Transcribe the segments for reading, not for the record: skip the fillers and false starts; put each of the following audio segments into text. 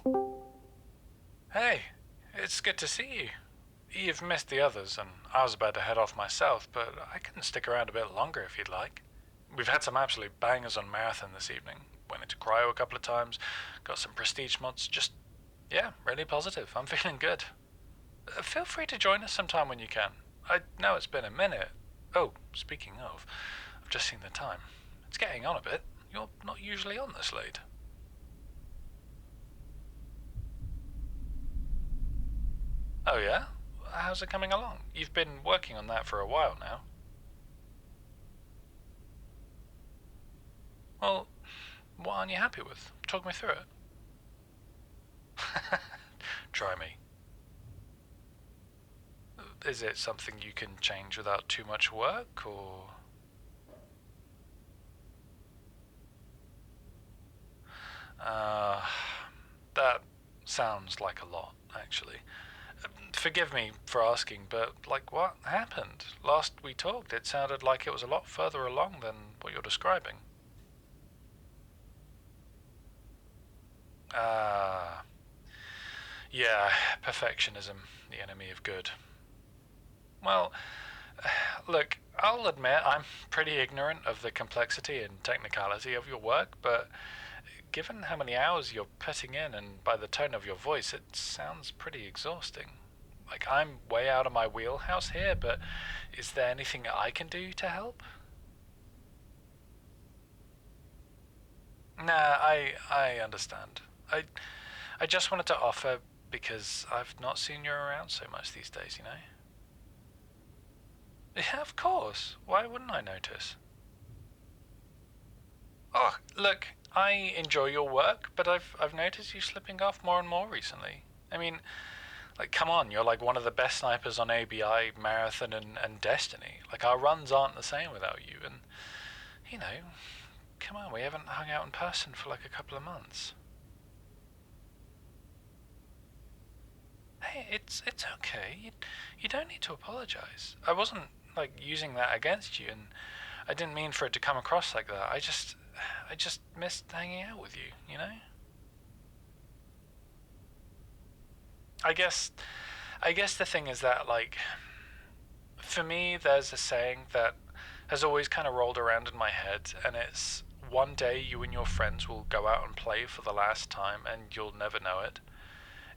Hey, it's good to see you. You've missed the others, and I was about to head off myself, but I can stick around a bit longer if you'd like. We've had some absolute bangers on Marathon this evening. Went into Cryo a couple of times, got some prestige mods, yeah, really positive. I'm feeling good. Feel free to join us sometime when you can. I know it's been a minute. Oh, speaking of, I've just seen the time. It's getting on a bit. You're not usually on this late. Oh, yeah? How's it coming along? You've been working on that for a while now. Well, what aren't you happy with? Talk me through it. Try me. Is it something you can change without too much work, or...? Uh, that sounds like a lot, actually. Forgive me for asking, but, what happened? Last we talked, it sounded like it was a lot further along than what you're describing. Ah, yeah, perfectionism, the enemy of good. Well, look, I'll admit I'm pretty ignorant of the complexity and technicality of your work, but given how many hours you're putting in and by the tone of your voice, it sounds pretty exhausting. I'm way out of my wheelhouse here, but is there anything I can do to help? Nah, I understand. I just wanted to offer because I've not seen you around so much these days, you know? Yeah, of course. Why wouldn't I notice? Oh, look, I enjoy your work, but I've noticed you slipping off more and more recently. I mean, come on, you're like one of the best snipers on ABI, Marathon, and Destiny. Our runs aren't the same without you, and, you know, come on, we haven't hung out in person for like a couple of months. Hey, it's okay. You don't need to apologize. I wasn't, using that against you, and I didn't mean for it to come across like that. I just missed hanging out with you, you know? I guess I guess the thing is that for me there's a saying that has always kind of rolled around in my head, and it's one day you and your friends will go out and play for the last time and you'll never know it.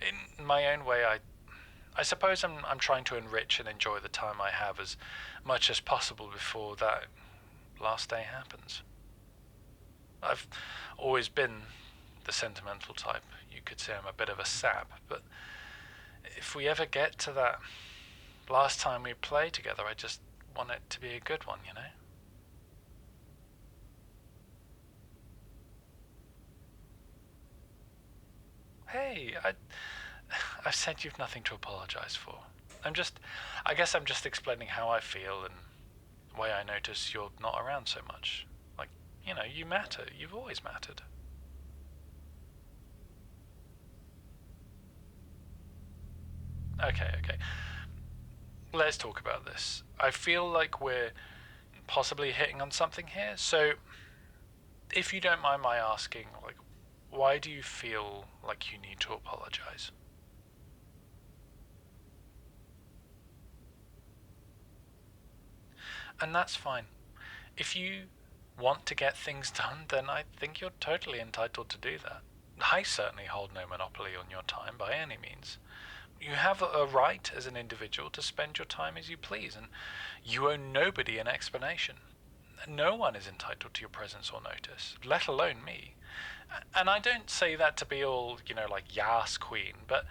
In my own way, I suppose I'm trying to enrich and enjoy the time I have as much as possible before that last day happens. I've always been the sentimental type. You could say I'm a bit of a sap, but if we ever get to that last time we play together, I just want it to be a good one, you know? Hey, I've said you've nothing to apologize for. I guess I'm just explaining how I feel and why I notice you're not around so much. You matter. You've always mattered. Okay. Let's talk about this. I feel like we're possibly hitting on something here. So, if you don't mind my asking, why do you feel like you need to apologize? And that's fine. If you want to get things done, then I think you're totally entitled to do that. I certainly hold no monopoly on your time by any means. You have a right as an individual to spend your time as you please, and you owe nobody an explanation. No one is entitled to your presence or notice, let alone me. And I don't say that to be all, yas queen, but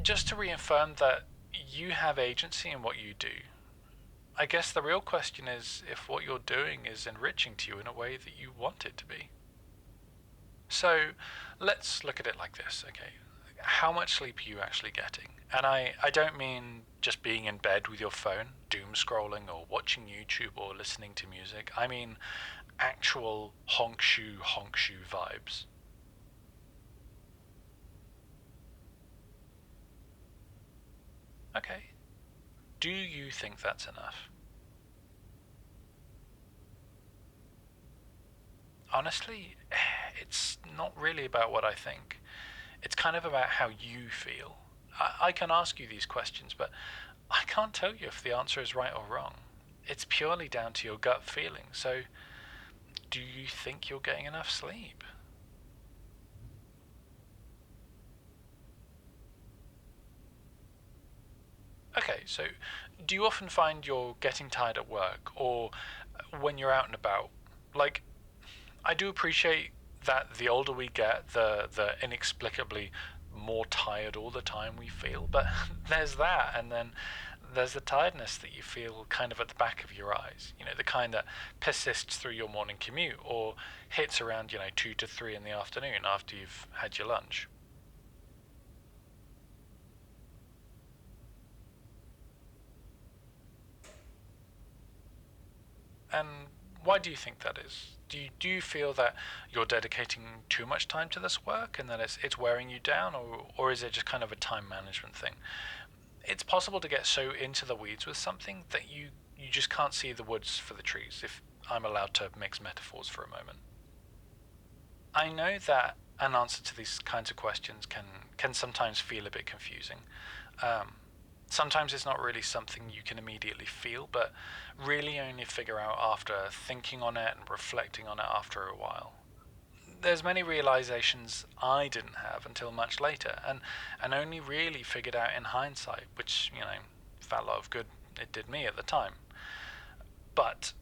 just to reaffirm that you have agency in what you do. I guess the real question is if what you're doing is enriching to you in a way that you want it to be. So let's look at it like this, okay? How much sleep are you actually getting? And I don't mean just being in bed with your phone, doom scrolling or watching YouTube or listening to music. I mean actual honk shoe vibes. Okay. Do you think that's enough? Honestly, it's not really about what I think. It's kind of about how you feel. I can ask you these questions, but I can't tell you if the answer is right or wrong. It's purely down to your gut feeling. So, do you think you're getting enough sleep? Okay, so do you often find you're getting tired at work or when you're out and about? Like, I do appreciate that the older we get, the inexplicably more tired all the time we feel, but there's that, and then there's the tiredness that you feel kind of at the back of your eyes, the kind that persists through your morning commute or hits around, 2 to 3 in the afternoon after you've had your lunch. And why do you think that is? Do you feel that you're dedicating too much time to this work and that it's wearing you down, or is it just kind of a time management thing? It's possible to get so into the weeds with something that you just can't see the woods for the trees, if I'm allowed to mix metaphors for a moment. I know that an answer to these kinds of questions can sometimes feel a bit confusing. Um, Sometimes it's not really something you can immediately feel, but really only figure out after thinking on it and reflecting on it after a while. There's many realizations I didn't have until much later, and only really figured out in hindsight, which, felt a lot of good it did me at the time. But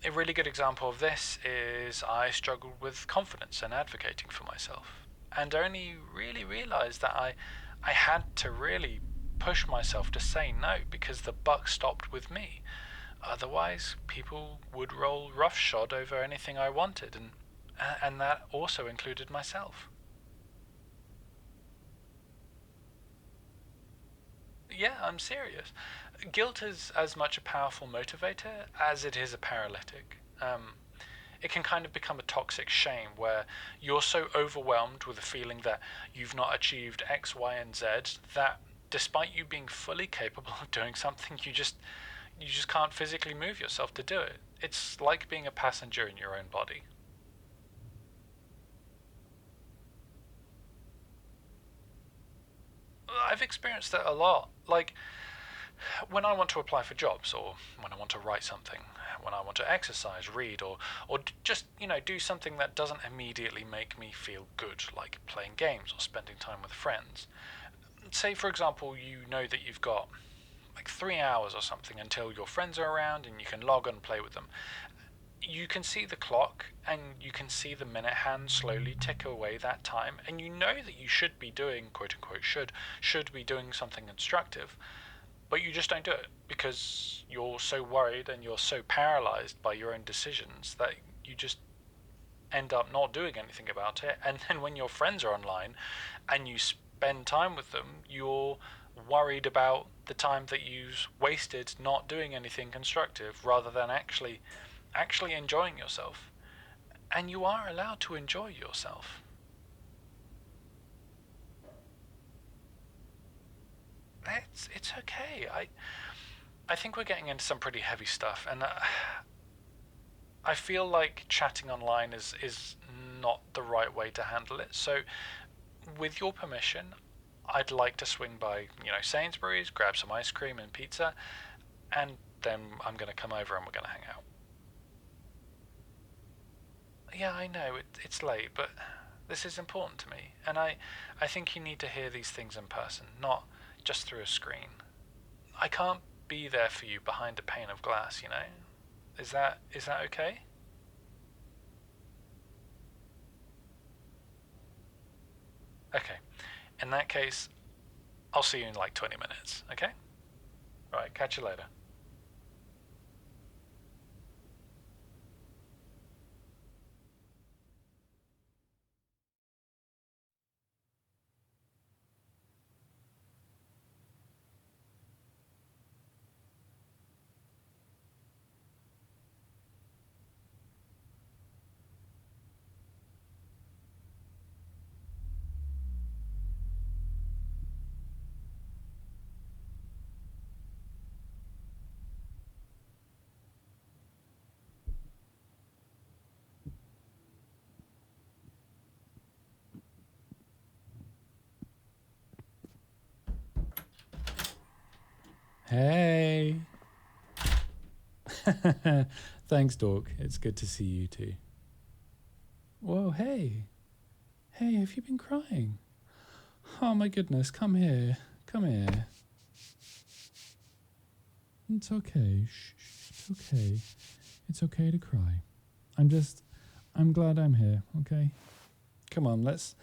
a really good example of this is I struggled with confidence and advocating for myself, and only really realized that I had to really push myself to say no because the buck stopped with me. Otherwise, people would roll roughshod over anything I wanted, and that also included myself. Yeah, I'm serious. Guilt is as much a powerful motivator as it is a paralytic. It can kind of become a toxic shame where you're so overwhelmed with the feeling that you've not achieved X, Y, and Z that despite you being fully capable of doing something, you just can't physically move yourself to do it. It's like being a passenger in your own body. I've experienced that a lot. Like when I want to apply for jobs, or when I want to write something, when I want to exercise, read, or just do something that doesn't immediately make me feel good, like playing games or spending time with friends. Say for example, you know that you've got like 3 hours or something until your friends are around and you can log on and play with them. You can see the clock and you can see the minute hand slowly tick away that time, and you know that you should be doing, quote unquote, should be doing something constructive, but you just don't do it because you're so worried and you're so paralyzed by your own decisions that you just end up not doing anything about it. And then when your friends are online and you spend time with them, you're worried about the time that you've wasted not doing anything constructive rather than actually enjoying yourself. And you are allowed to enjoy yourself. It's okay. I think we're getting into some pretty heavy stuff, and I feel like chatting online is not the right way to handle it. So, with your permission, I'd like to swing by, Sainsbury's, grab some ice cream and pizza, and then I'm going to come over and we're going to hang out. Yeah, I know it's late, but this is important to me, and I think you need to hear these things in person, not just through a screen. I can't be there for you behind a pane of glass. Is that okay? Okay. In that case, I'll see you in like 20 minutes, okay? Alright, catch you later. Hey. Thanks, Dork. It's good to see you too. Whoa, hey. Hey, have you been crying? Oh my goodness, come here. Come here. It's okay. Shh, it's okay. It's okay to cry. I'm glad I'm here, okay? Come on, let's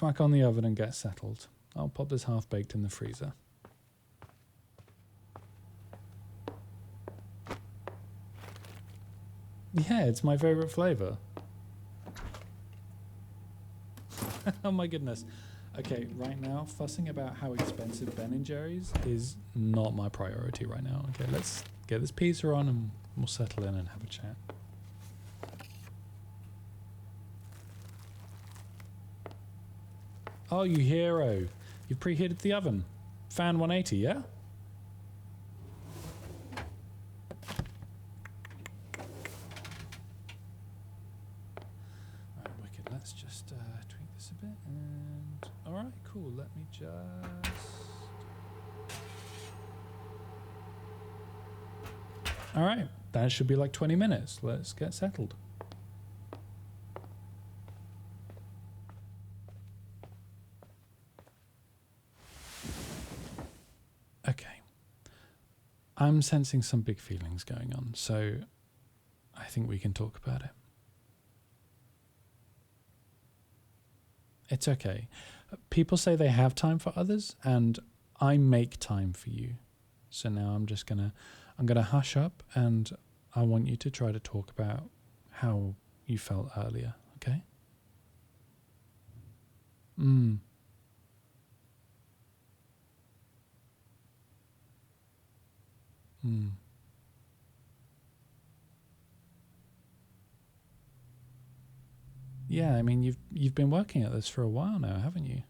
whack on the oven and get settled. I'll pop this half-baked in the freezer. Yeah, it's my favorite flavor. Oh my goodness. Okay, right now, fussing about how expensive Ben & Jerry's is not my priority right now. Okay, let's get this pizza on and we'll settle in and have a chat. Oh, you hero. You've preheated the oven. Fan 180, yeah? Alright, wicked. Let's just tweak this a bit and... Alright, cool. Let me just... Alright, that should be like 20 minutes. Let's get settled. Okay. I'm sensing some big feelings going on, so I think we can talk about it. It's okay. People say they have time for others, and I make time for you. So now I'm gonna hush up, and I want you to try to talk about how you felt earlier, okay? Mm. Mm. Yeah, I mean you've been working at this for a while now, haven't you?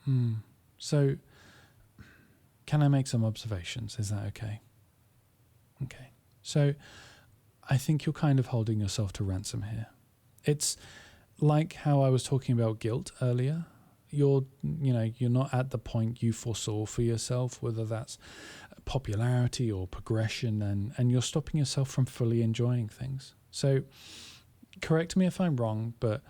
Hmm. So can I make some observations? Is that okay? Okay. So I think you're kind of holding yourself to ransom here. It's like how I was talking about guilt earlier. You're not at the point you foresaw for yourself, whether that's popularity or progression, and you're stopping yourself from fully enjoying things. So correct me if I'm wrong, but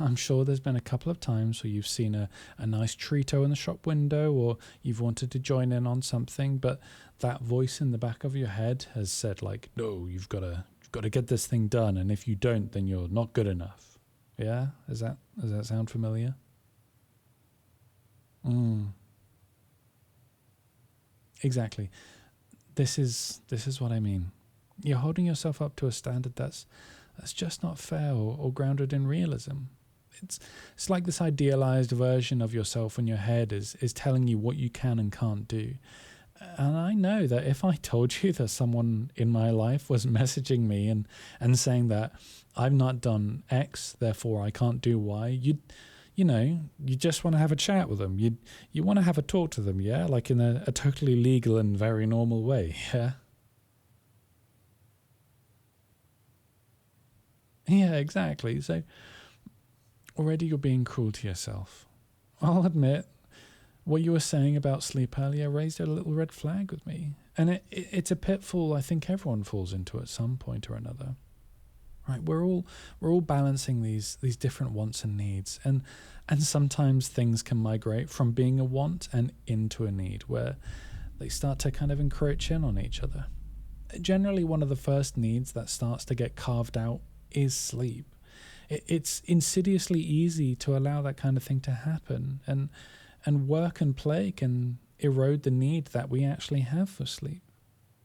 I'm sure there's been a couple of times where you've seen a nice Cheeto in the shop window, or you've wanted to join in on something, but that voice in the back of your head has said like, no, you've got to get this thing done, and if you don't, then you're not good enough. Yeah? Does that sound familiar? Mm. Exactly. This is what I mean. You're holding yourself up to a standard that's just not fair or grounded in realism. It's like this idealized version of yourself in your head is telling you what you can and can't do. And I know that if I told you that someone in my life was messaging me and saying that I've not done X, therefore I can't do Y, you just want to have a chat with them. You want to have a talk to them, yeah? Like in a totally legal and very normal way, yeah? Yeah, exactly. So already you're being cruel to yourself. I'll admit, what you were saying about sleep earlier raised a little red flag with me. And it's a pitfall I think everyone falls into at some point or another. Right, we're all balancing these different wants and needs, and sometimes things can migrate from being a want and into a need, where they start to kind of encroach in on each other. Generally, one of the first needs that starts to get carved out is sleep. It's insidiously easy to allow that kind of thing to happen, and work and play can erode the need that we actually have for sleep.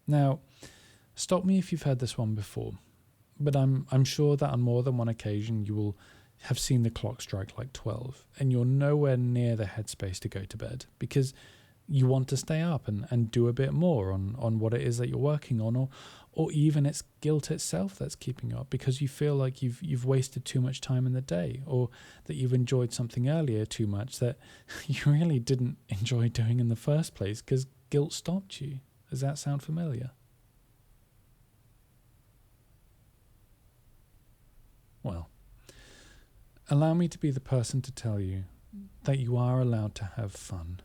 Now, stop me if you've heard this one before, but I'm sure that on more than one occasion you will have seen the clock strike like 12, and you're nowhere near the headspace to go to bed because you want to stay up and do a bit more on what it is that you're working on, or even it's guilt itself that's keeping you up because you feel like you've wasted too much time in the day, or that you've enjoyed something earlier too much that you really didn't enjoy doing in the first place because guilt stopped you. Does that sound familiar? Well, allow me to be the person to tell you that you are allowed to have fun.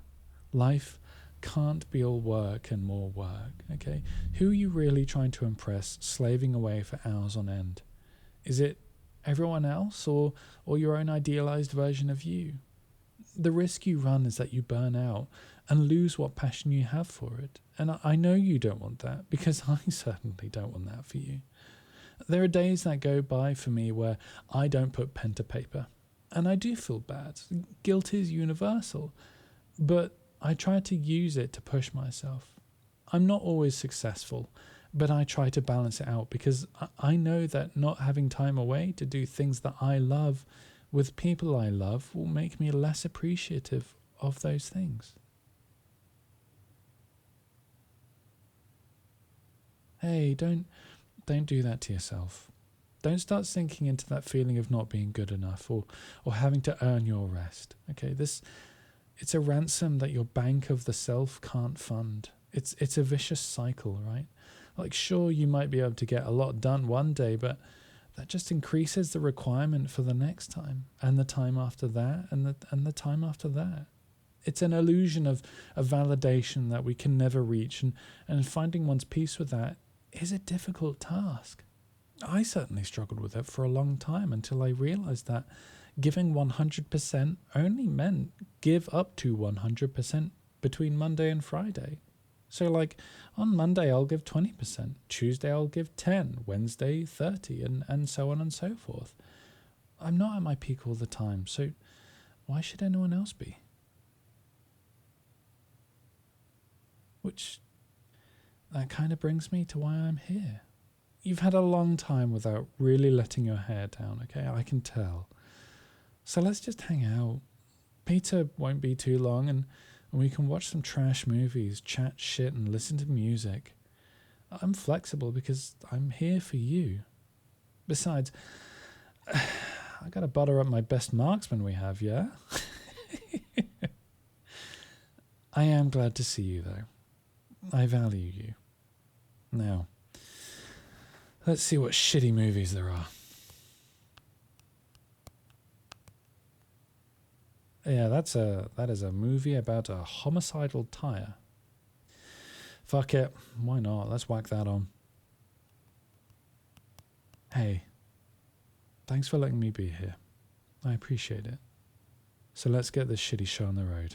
Life can't be all work and more work, okay? Who are you really trying to impress, slaving away for hours on end? Is it everyone else or your own idealized version of you? The risk you run is that you burn out and lose what passion you have for it. And I know you don't want that, because I certainly don't want that for you. There are days that go by for me where I don't put pen to paper, and I do feel bad. Guilt is universal, but I try to use it to push myself. I'm not always successful, but I try to balance it out, because I know that not having time away to do things that I love with people I love will make me less appreciative of those things. Hey, don't do that to yourself. Don't start sinking into that feeling of not being good enough or having to earn your rest. Okay, it's a ransom that your bank of the self can't fund. It's a vicious cycle, right? Like, sure, you might be able to get a lot done one day, but that just increases the requirement for the next time, and the time after that, and the time after that. It's an illusion of validation that we can never reach, and finding one's peace with that is a difficult task. I certainly struggled with it for a long time, until I realized that giving 100% only meant give up to 100% between Monday and Friday. So, like, on Monday I'll give 20%, Tuesday I'll give 10, Wednesday 30, and so on and so forth. I'm not at my peak all the time, so why should anyone else be? Which, that kind of brings me to why I'm here. You've had a long time without really letting your hair down, okay? I can tell. So let's just hang out. Pizza won't be too long, and we can watch some trash movies, chat shit, and listen to music. I'm flexible because I'm here for you. Besides, I gotta butter up my best marksman we have, yeah? I am glad to see you, though. I value you. Now, let's see what shitty movies there are. Yeah, that is a movie about a homicidal tire. Fuck it, why not? Let's whack that on. Hey, thanks for letting me be here. I appreciate it. So let's get this shitty show on the road.